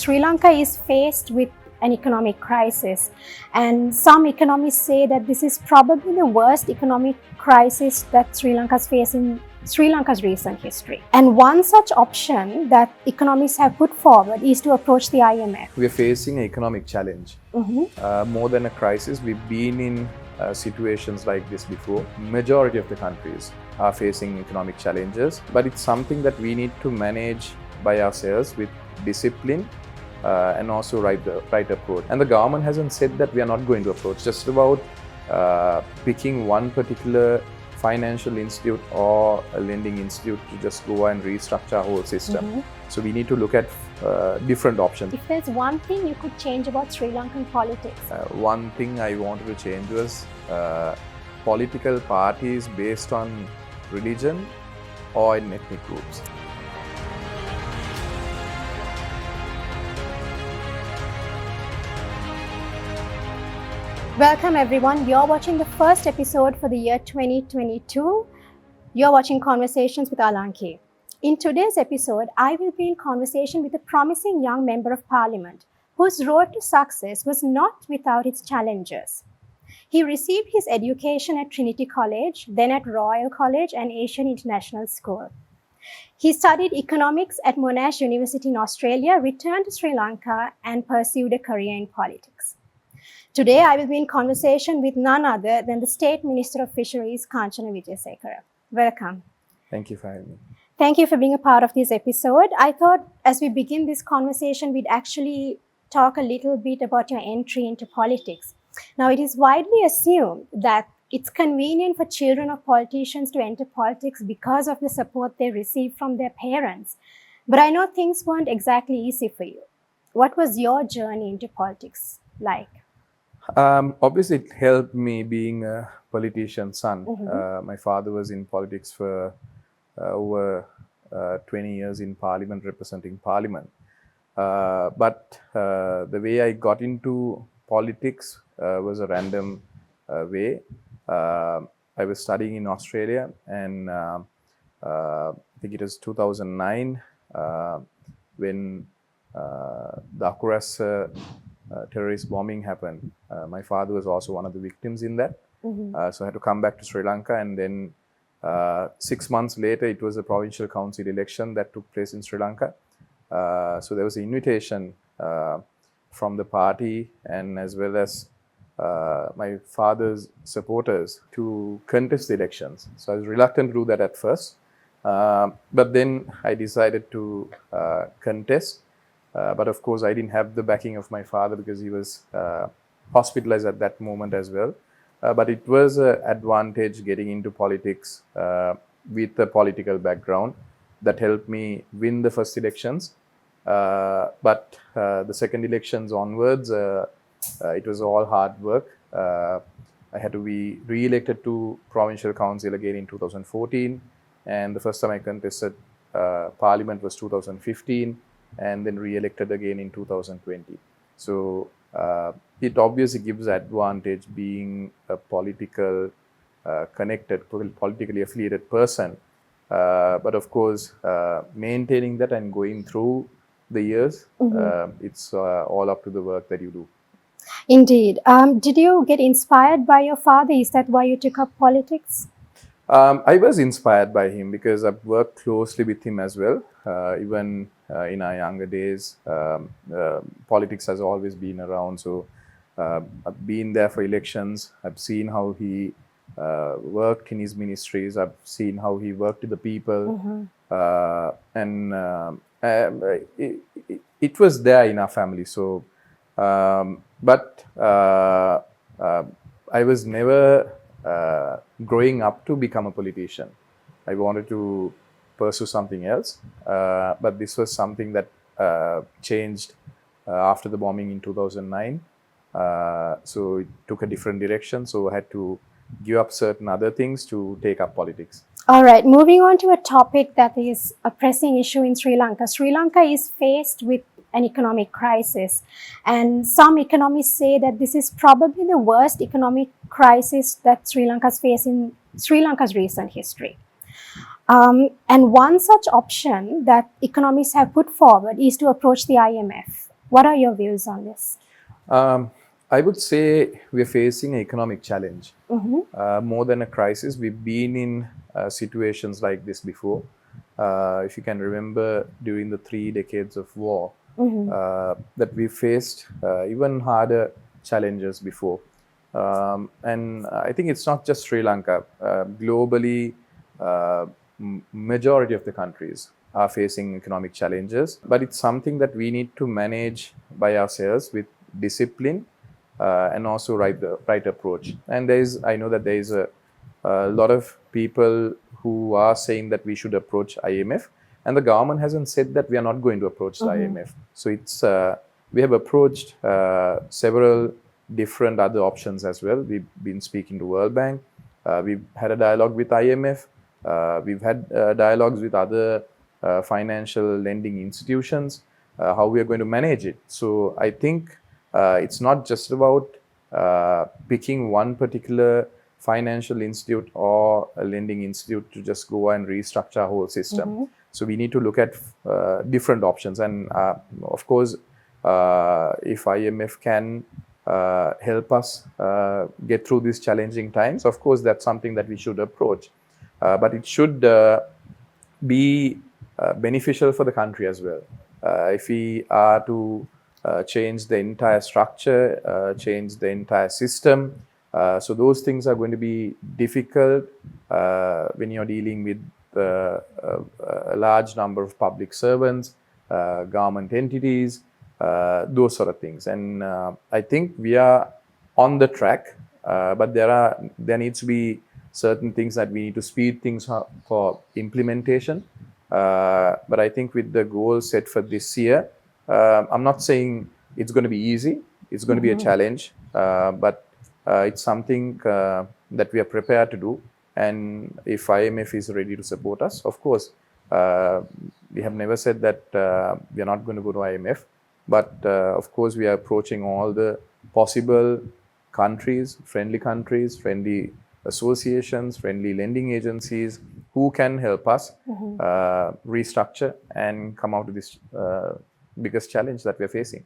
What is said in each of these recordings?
Sri Lanka is faced with an economic crisis, and some economists say that this is probably the worst economic crisis that Sri Lanka has faced in Sri Lanka's recent history. And one such option that economists have put forward is to approach the IMF. We are facing an economic challenge. More than a crisis, we've been in situations like this before. Majority of the countries are facing economic challenges, but it's something that we need to manage by ourselves with discipline and also right approach. And the government hasn't said that we are not going to approach, just about picking one particular financial institute or a lending institute to just go and restructure our whole system. So we need to look at different options. If there's one thing you could change about Sri Lankan politics? One thing I wanted to change was political parties based on religion or in ethnic groups. Welcome everyone, you're watching the first episode for the year 2022. You're watching Conversations with Alanki. In today's episode, I will be in conversation with a promising young member of parliament whose road to success was not without its challenges. He received his education at Trinity College, then at Royal College and Asian International School. He studied economics at Monash University in Australia, returned to Sri Lanka and pursued a career in politics. Today, I will be in conversation with none other than the State Minister of Fisheries, Kanchana Wijesekera. Welcome. Thank you for having me. Thank you for being a part of this episode. I thought as we begin this conversation, we'd actually talk a little bit about your entry into politics. Now, it is widely assumed that it's convenient for children of politicians to enter politics because of the support they receive from their parents. But I know things weren't exactly easy for you. What was your journey into politics like? Obviously, it helped me being a politician's son. My father was in politics for over 20 years in Parliament, representing Parliament. But the way I got into politics was a random way. I was studying in Australia, and I think it was 2009 when the Akuras terrorist bombing happened. My father was also one of the victims in that. So I had to come back to Sri Lanka, and then 6 months later, it was a provincial council election that took place in Sri Lanka. So there was an invitation from the party and as well as my father's supporters to contest the elections. So I was reluctant to do that at first. But then I decided to contest. But of course, I didn't have the backing of my father because he was hospitalized at that moment as well. But it was an advantage getting into politics with a political background that helped me win the first elections. But the second elections onwards, it was all hard work. I had to be re-elected to Provincial Council again in 2014. And the first time I contested Parliament was 2015. And then re-elected again in 2020. So it obviously gives advantage being a politically affiliated person. But of course, maintaining that and going through the years, it's all up to the work that you do. Indeed. Did you get inspired by your father? Is that why you took up politics? I was inspired by him because I've worked closely with him as well. Even in our younger days, politics has always been around. So I've been there for elections. I've seen how he worked in his ministries. I've seen how he worked with the people. And it was there in our family. So, but I was never growing up to become a politician. I wanted to pursue something else, but this was something that changed after the bombing in 2009. So it took a different direction, so I had to give up certain other things to take up politics. All right, moving on to a topic that is a pressing issue in Sri Lanka. Sri Lanka is faced with an economic crisis, and some economists say that this is probably the worst economic crisis that Sri Lanka has faced in Sri Lanka's recent history. And one such option that economists have put forward is to approach the IMF. What are your views on this? I would say we're facing an economic challenge. More than a crisis, we've been in situations like this before. If you can remember, during the 3 decades of war, that we faced even harder challenges before. And I think it's not just Sri Lanka. Globally, majority of the countries are facing economic challenges, but it's something that we need to manage by ourselves with discipline and also right approach. And I know that there is a lot of people who are saying that we should approach IMF, and the government hasn't said that we are not going to approach the IMF. So we have approached several different other options as well. We've been speaking to World Bank. We've had a dialogue with IMF. We've had dialogues with other financial lending institutions, how we are going to manage it. So I think it's not just about picking one particular financial institute or a lending institute to just go and restructure our whole system. So we need to look at different options. And of course, if IMF can help us get through these challenging times, of course, that's something that we should approach. But it should be beneficial for the country as well. If we are to change the entire structure, change the entire system, so those things are going to be difficult when you're dealing with a large number of public servants, government entities, those sort of things. And I think we are on the track, but there needs to be certain things that we need to speed things up for implementation. But I think with the goal set for this year, I'm not saying it's going to be easy. It's going to be a challenge, but it's something that we are prepared to do. And if IMF is ready to support us, of course, we have never said that we are not going to go to IMF. But of course, we are approaching all the possible countries, friendly associations, friendly lending agencies who can help us restructure and come out of this biggest challenge that we're facing.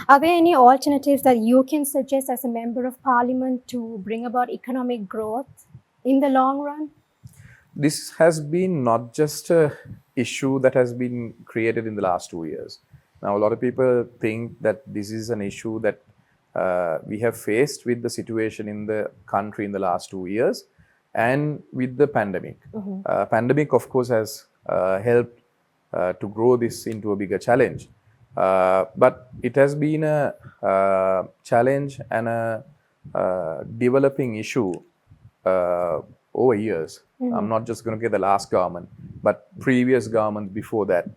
Are there any alternatives that you can suggest as a member of parliament to bring about economic growth in the long run? This has been not just an issue that has been created in the last 2 years. Now, a lot of people think that this is an issue that we have faced with the situation in the country in the last 2 years and with the pandemic. Pandemic, of course, has helped to grow this into a bigger challenge. But it has been a challenge and a developing issue over years. I'm not just going to get the last government, but previous governments before that.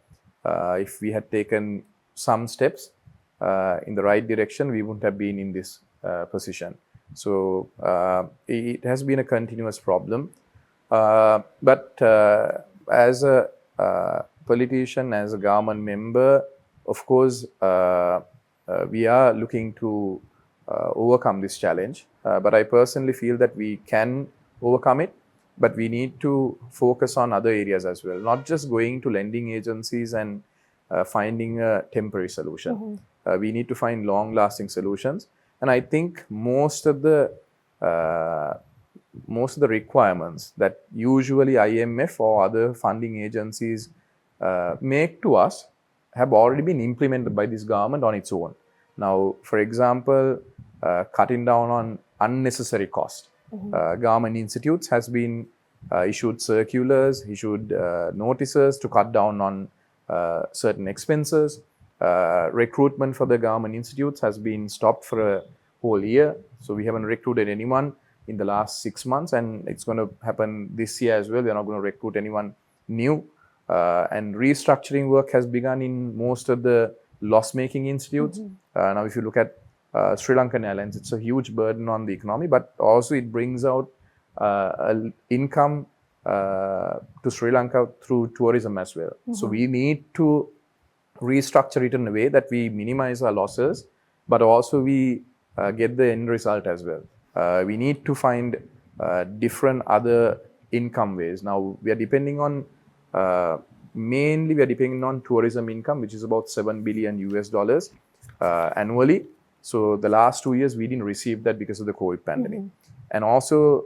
If we had taken some steps in the right direction, we wouldn't have been in this position. So it has been a continuous problem. But as a politician, as a government member, of course, we are looking to overcome this challenge. But I personally feel that we can overcome it, but we need to focus on other areas as well, not just going to lending agencies and finding a temporary solution. We need to find long-lasting solutions. And I think most of the requirements that usually IMF or other funding agencies make to us have already been implemented by this government on its own. Now, for example, cutting down on unnecessary cost. Government institutes has been issued circulars, issued notices to cut down on certain expenses. Recruitment for the government institutes has been stopped for a whole year. So we haven't recruited anyone in the last 6 months, and it's going to happen this year as well. We're not going to recruit anyone new. And restructuring work has begun in most of the loss-making institutes. Now, if you look at Sri Lankan Airlines, it's a huge burden on the economy, but also it brings out income to Sri Lanka through tourism as well. So we need to restructure it in a way that we minimize our losses, but also we get the end result as well. We need to find different other income ways. Now, we are depending on mainly we are depending on tourism income, which is about $7 billion US. annually. So the last 2 years we didn't receive that because of the COVID pandemic. And also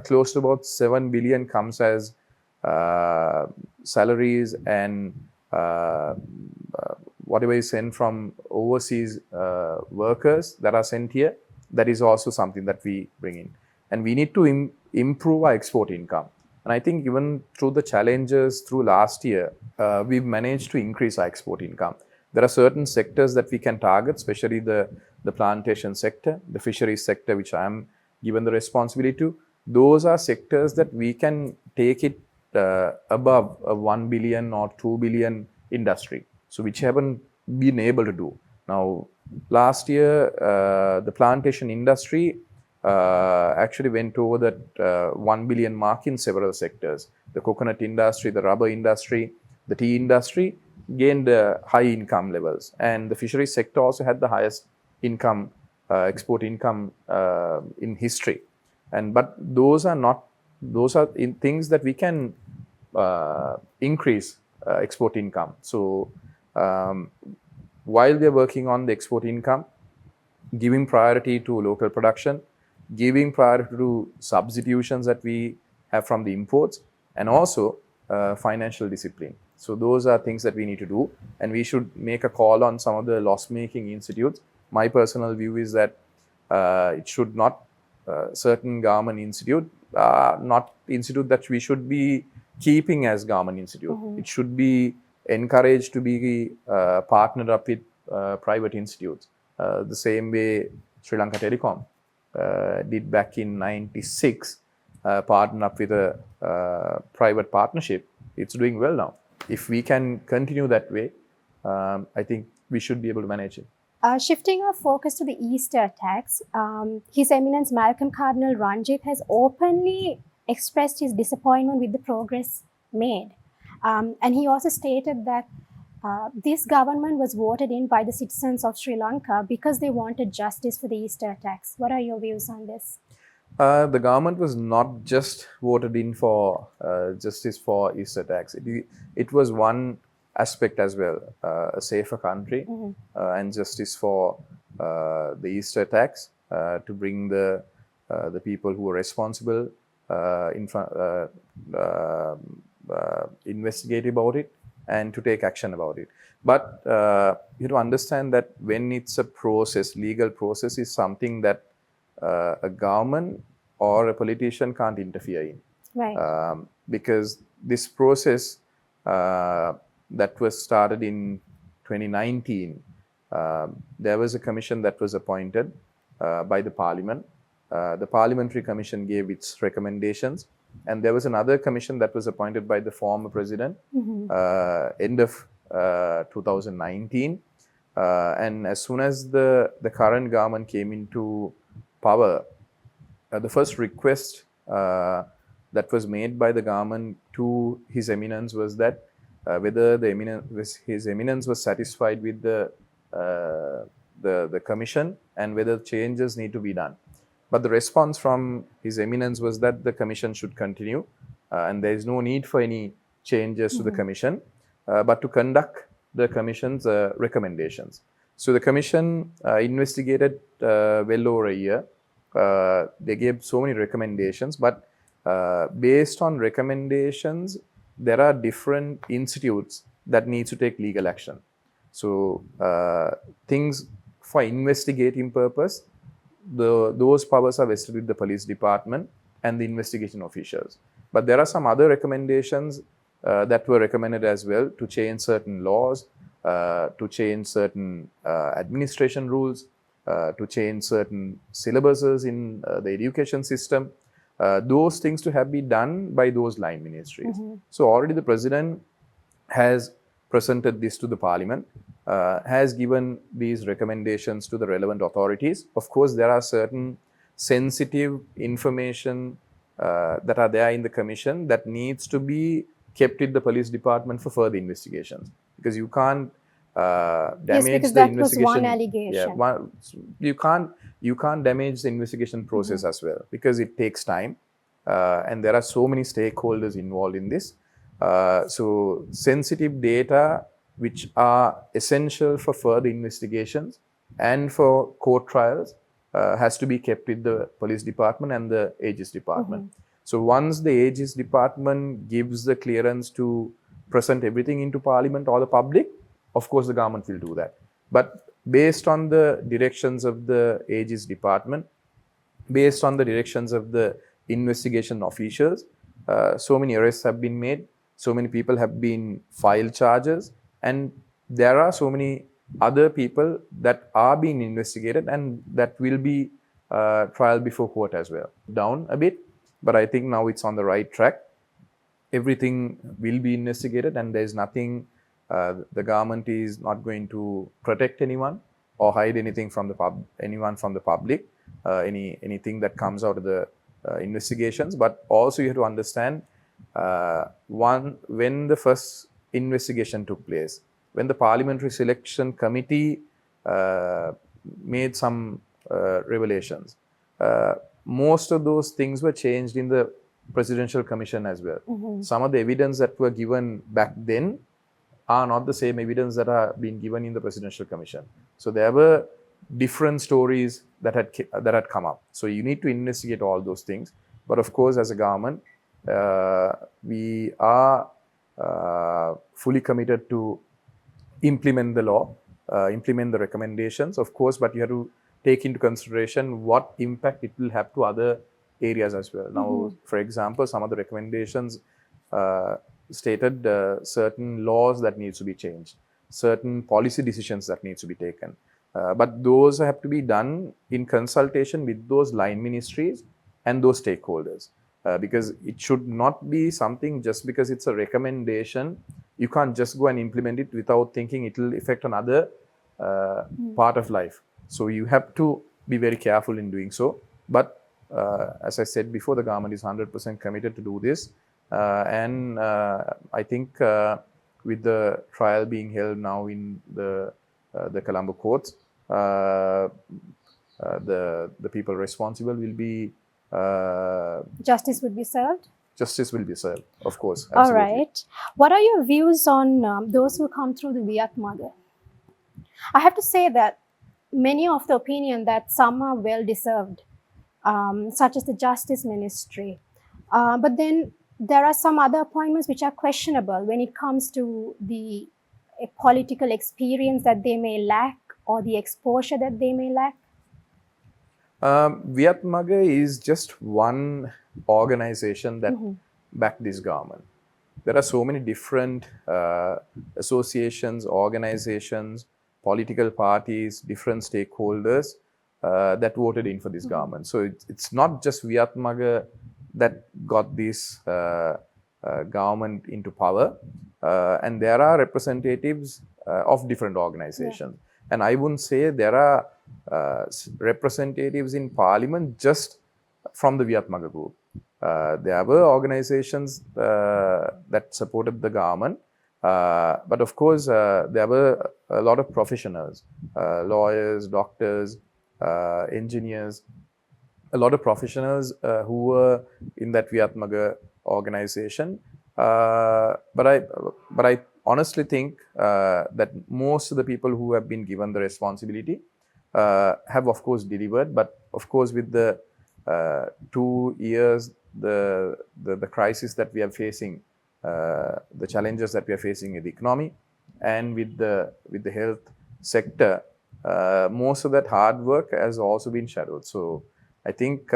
close to about 7 billion comes as salaries and whatever is sent from overseas workers that are sent here. That is also something that we bring in. And we need to improve our export income. And I think even through the challenges through last year, we've managed to increase our export income. There are certain sectors that we can target, especially the plantation sector, the fisheries sector, which I am given the responsibility to. Those are sectors that we can take it above a 1 billion or 2 billion industry. So which haven't been able to do. Now, last year, the plantation industry actually went over that 1 billion mark in several sectors. The coconut industry, the rubber industry, the tea industry gained high income levels. And the fisheries sector also had the highest income, export income in history. But those are things that we can increase export income. So while we are working on the export income, giving priority to local production, giving priority to substitutions that we have from the imports, and also financial discipline. So those are things that we need to do, and we should make a call on some of the loss-making institutes. My personal view is that it should not, certain government institute, not institute that we should be keeping as government institute. It should be encouraged to be partnered up with private institutes. The same way Sri Lanka Telecom did back in '96, partner up with a private partnership. It's doing well now. If we can continue that way, I think we should be able to manage it. Shifting our focus to the Easter attacks, His Eminence Malcolm Cardinal Ranjith has openly expressed his disappointment with the progress made. And he also stated that this government was voted in by the citizens of Sri Lanka because they wanted justice for the Easter attacks. What are your views on this? The government was not just voted in for justice for Easter attacks. It was one aspect as well, a safer country and justice for the Easter attacks, to bring the people who were responsible investigate about it and to take action about it. But you have to understand that when it's a process, legal process is something that a government or a politician can't interfere in. Right. Because this process that was started in 2019, there was a commission that was appointed by the parliament. The parliamentary commission gave its recommendations, and there was another commission that was appointed by the former president end of 2019. And as soon as the current government came into power, the first request that was made by the government to His Eminence was that whether His Eminence was satisfied with the commission and whether changes need to be done. But the response from His Eminence was that the commission should continue and there is no need for any changes to the commission, but to conduct the commission's recommendations. So the commission investigated well over a year. They gave so many recommendations, but based on recommendations, there are different institutes that need to take legal action. So things for investigating purpose, those powers are vested with the police department and the investigation officials. But there are some other recommendations that were recommended as well, to change certain laws, to change certain administration rules, to change certain syllabuses in the education system. Those things to have been done by those line ministries. So already the president has presented this to the parliament, has given these recommendations to the relevant authorities. Of course, there are certain sensitive information that are there in the commission that needs to be kept with the police department for further investigations, because you can't damage the that investigation. Was one allegation. You can't damage the investigation process as well, because it takes time and there are so many stakeholders involved in this. So sensitive data which are essential for further investigations and for court trials has to be kept with the police department and the Aegis department. So once the Aegis department gives the clearance to present everything into parliament or the public, of course the government will do that. But based on the directions of the Aegis department, based on the directions of the investigation officials, so many arrests have been made, so many people have been filed charges, and there are so many other people that are being investigated and that will be trial before court as well. Down a bit, but I think now it's on the right track. Everything will be investigated, and there's nothing, the government is not going to protect anyone or hide anything from anyone from the public, anything that comes out of the investigations. But also you have to understand, when the first investigation took place, when the Parliamentary Selection Committee made some revelations, most of those things were changed in the Presidential Commission as well. Some of the evidence that were given back then are not the same evidence that are being given in the Presidential Commission. So there were different stories that had come up. So you need to investigate all those things. But of course, as a government, we are fully committed to implement the law, implement the recommendations, of course, but you have to take into consideration what impact it will have to other areas as well. Now, for example, some of the recommendations stated certain laws that needs to be changed, certain policy decisions that needs to be taken. But those have to be done in consultation with those line ministries and those stakeholders. Because it should not be something just because it's a recommendation, you can't just go and implement it without thinking it will affect another part of life. So you have to be very careful in doing so. But as I said before, the government is 100% committed to do this. And I think with the trial being held now in the Colombo courts, the people responsible will be justice would be served. Justice will be served, of course. Absolutely. All right. What are your views on those who come through the Vayatama? I have to say that many of the opinion that some are well deserved, such as the Justice Ministry, but then there are some other appointments which are questionable when it comes to the political experience that they may lack or the exposure that they may lack. Vayatama is just one organization that backed this government. There are so many different associations, organizations, political parties, different stakeholders that voted in for this government. So it's not just Vayatama that got this government into power, and there are representatives of different organizations. Yeah. And I wouldn't say there are representatives in parliament just from the Vayatama group. There were organizations that supported the government, but of course there were a lot of professionals, lawyers, doctors, engineers, a lot of professionals who were in that Vayatama organization. But I honestly think that most of the people who have been given the responsibility have of course delivered, but of course with the 2 years, the crisis that we are facing, the challenges that we are facing in the economy and with the health sector, most of that hard work has also been shadowed. So I think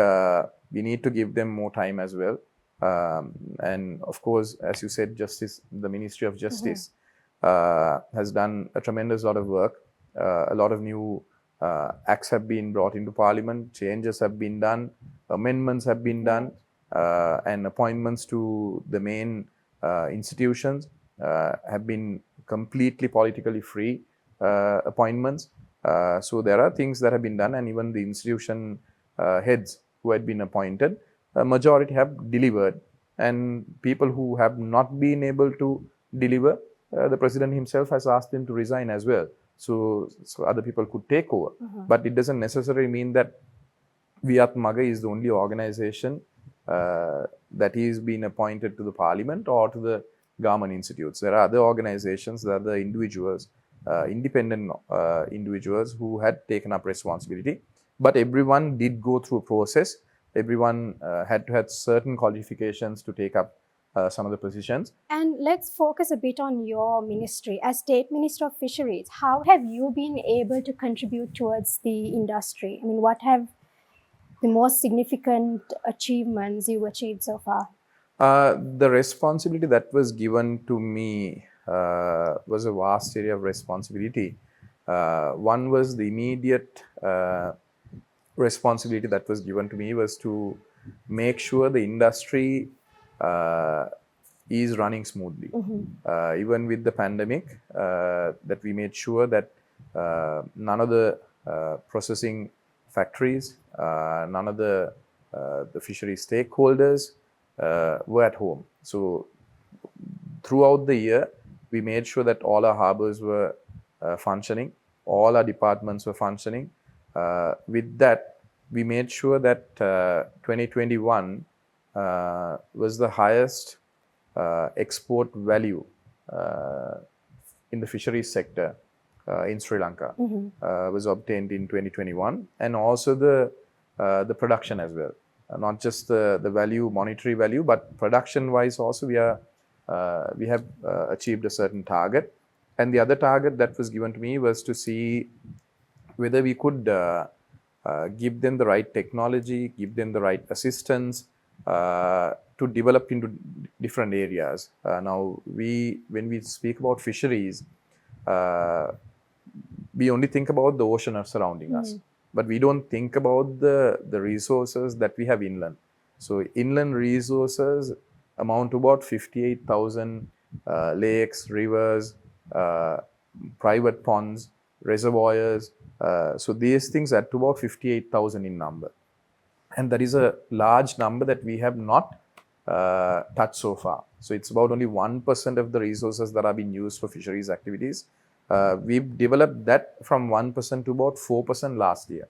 we need to give them more time as well. And of course, as you said, the Ministry of Justice has done a tremendous lot of work. A lot of new acts have been brought into Parliament, changes have been done, amendments have been done, and appointments to the main institutions have been completely politically free appointments. So there are things that have been done, and even the institution heads who had been appointed, a majority have delivered, and people who have not been able to deliver, the president himself has asked them to resign as well, so other people could take over. But it doesn't necessarily mean that Vayatama is the only organization that is being appointed to the parliament or to the government institutes. There are other organizations, there are other individuals, independent individuals who had taken up responsibility. But everyone did go through a process. Everyone had to have certain qualifications to take up some of the positions. And let's focus a bit on your ministry. As State Minister of Fisheries, how have you been able to contribute towards the industry? I mean, what have the most significant achievements you've achieved so far? The responsibility that was given to me was a vast area of responsibility. One was the immediate responsibility that was given to me was to make sure the industry is running smoothly. Even with the pandemic, that we made sure that none of the processing factories, none of the fishery stakeholders were at home. So throughout the year, we made sure that all our harbors were functioning, all our departments were functioning. With that, we made sure that 2021 was the highest export value in the fisheries sector in Sri Lanka, was obtained in 2021, and also the production as well. Not just the value, monetary value, but production-wise also we have achieved a certain target. And the other target that was given to me was to see whether we could give them the right technology, give them the right assistance to develop into different areas. Now, when we speak about fisheries, we only think about the ocean surrounding us, but we don't think about the resources that we have inland. So inland resources amount to about 58,000 lakes, rivers, private ponds, reservoirs. So these things add to about 58,000 in number. And that is a large number that we have not touched so far. So it's about only 1% of the resources that are being used for fisheries activities. We've developed that from 1% to about 4% last year.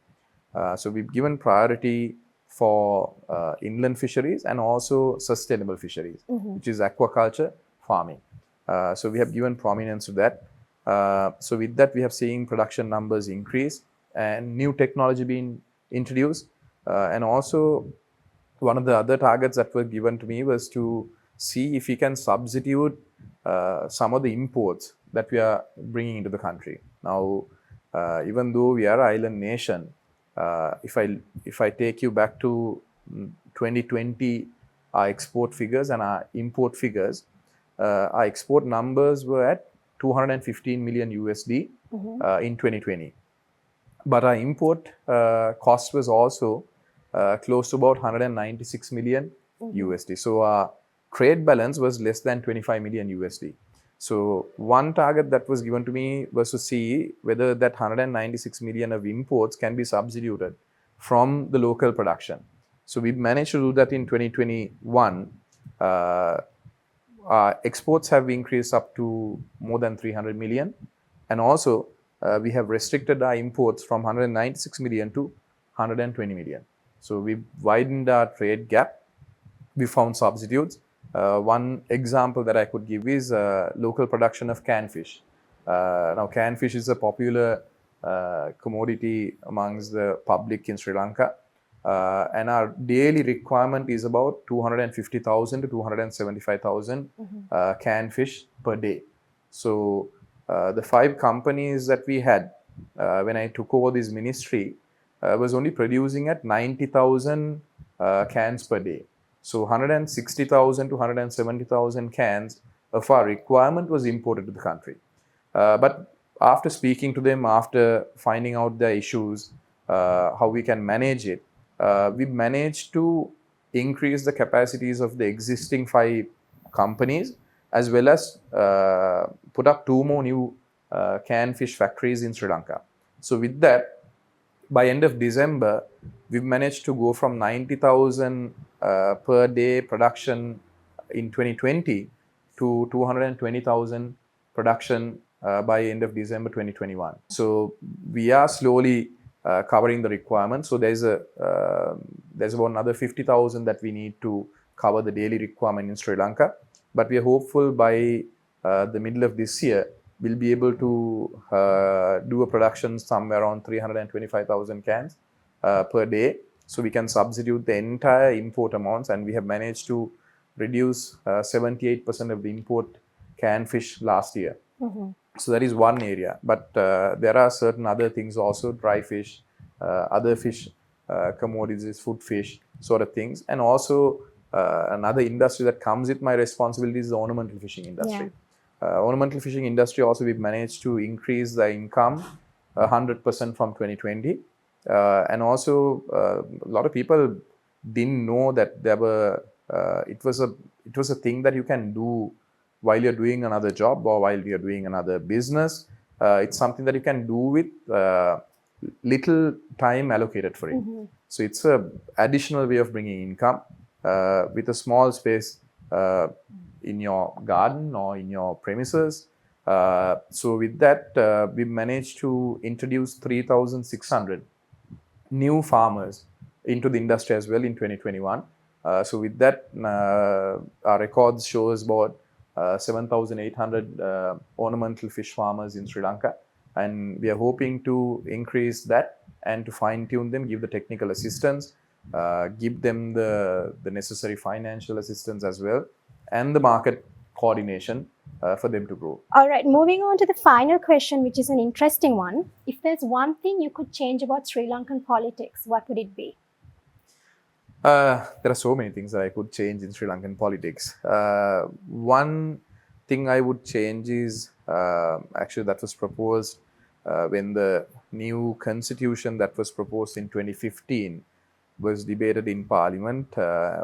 So we've given priority for inland fisheries and also sustainable fisheries, which is aquaculture, farming. So we have given prominence to that. So with that, we have seen production numbers increase and new technology being introduced. And also, one of the other targets that were given to me was to see if we can substitute some of the imports that we are bringing into the country. Now, even though we are an island nation, if I take you back to 2020, our export figures and our import figures, our export numbers were at 215 million USD in 2020. But our import cost was also close to about 196 million USD. So our trade balance was less than 25 million USD. So one target that was given to me was to see whether that 196 million of imports can be substituted from the local production. So we managed to do that in 2021. Our exports have increased up to more than 300 million. And also, we have restricted our imports from 196 million to 120 million. So we've widened our trade gap. We found substitutes. One example that I could give is local production of canned fish. Now, canned fish is a popular commodity amongst the public in Sri Lanka. And our daily requirement is about 250,000 to 275,000 canned fish per day. So the 5 companies that we had when I took over this ministry was only producing at 90,000 cans per day. So 160,000 to 170,000 cans of our requirement was imported to the country. But after speaking to them, after finding out the issues, how we can manage it, we managed to increase the capacities of the existing 5 companies, as well as put up 2 more new canned fish factories in Sri Lanka. So with that, by end of December, we've managed to go from 90,000 per day production in 2020 to 220,000 production by end of December 2021. So we are slowly covering the requirements. So there's about another 50,000 that we need to cover the daily requirement in Sri Lanka. but we are hopeful by the middle of this year, we'll be able to do a production somewhere around 325,000 cans per day. So we can substitute the entire import amounts, and we have managed to reduce 78% of the import canned fish last year. So that is one area. But there are certain other things also, dry fish, other fish commodities, food fish sort of things. And also another industry that comes with my responsibility is the ornamental fishing industry. Ornamental fishing industry also, we've managed to increase the income 100% from 2020. And also a lot of people didn't know that there were it was a thing that you can do while you're doing another job or while you're doing another business. It's something that you can do with little time allocated for it. So it's a additional way of bringing income with a small space in your garden or in your premises. So with that, we managed to introduce 3,600 new farmers into the industry as well in 2021. So with that, our records shows about 7,800 ornamental fish farmers in Sri Lanka, and we are hoping to increase that and to fine-tune them, give the technical assistance, give them the necessary financial assistance as well, and the market coordination for them to grow. All right, moving on to the final question, which is an interesting one. If there's one thing you could change about Sri Lankan politics, what would it be? There are so many things that I could change in Sri Lankan politics. One thing I would change is actually that was proposed when the new constitution that was proposed in 2015 was debated in Parliament.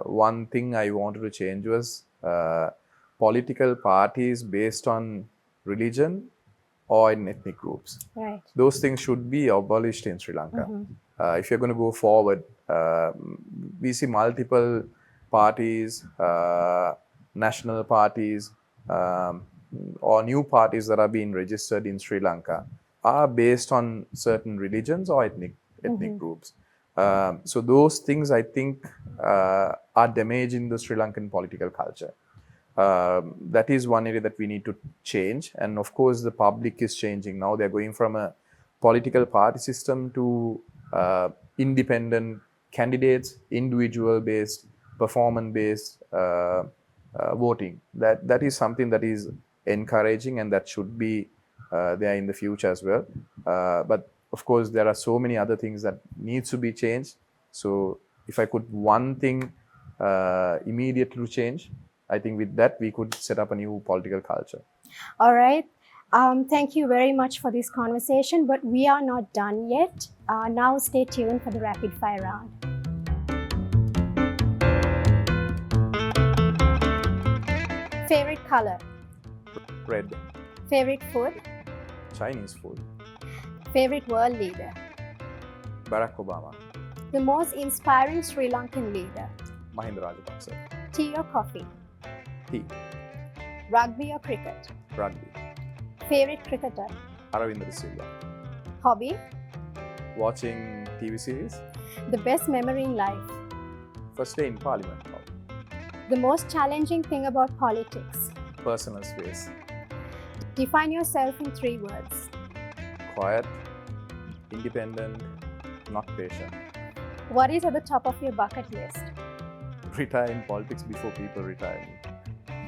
One thing I wanted to change was political parties based on religion or in ethnic groups. Right. Those things should be abolished in Sri Lanka. If you're going to go forward, we see multiple parties, national parties, or new parties that are being registered in Sri Lanka are based on certain religions or ethnic groups. So those things, I think, are damaging the Sri Lankan political culture. That is one area that we need to change. And of course, the public is changing now. They're going from a political party system to independent candidates, individual-based, performance-based voting. That is something that is encouraging, and that should be there in the future as well. But of course, there are so many other things that needs to be changed. So if I could one thing immediately to change, I think with that we could set up a new political culture. All right. Thank you very much for this conversation, but we are not done yet. Now stay tuned for the rapid fire round. Favorite color? Red. Favorite food? Chinese food. Favorite world leader? Barack Obama. The most inspiring Sri Lankan leader? Mahinda Rajapaksa. Tea or coffee? Tea. Rugby or cricket? Rugby. Favorite cricketer? Aravinda Silva. Hobby? Watching TV series. The best memory in life? First day in Parliament. The most challenging thing about politics? Personal space. Define yourself in 3 words. Quiet, independent, not patient. What is at the top of your bucket list? Retire in politics before people retire.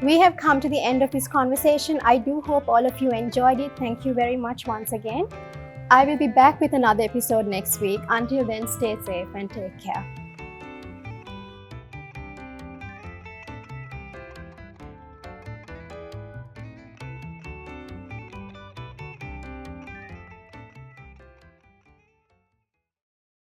We have come to the end of this conversation. I do hope all of you enjoyed it. Thank you very much once again. I will be back with another episode next week. Until then, stay safe and take care.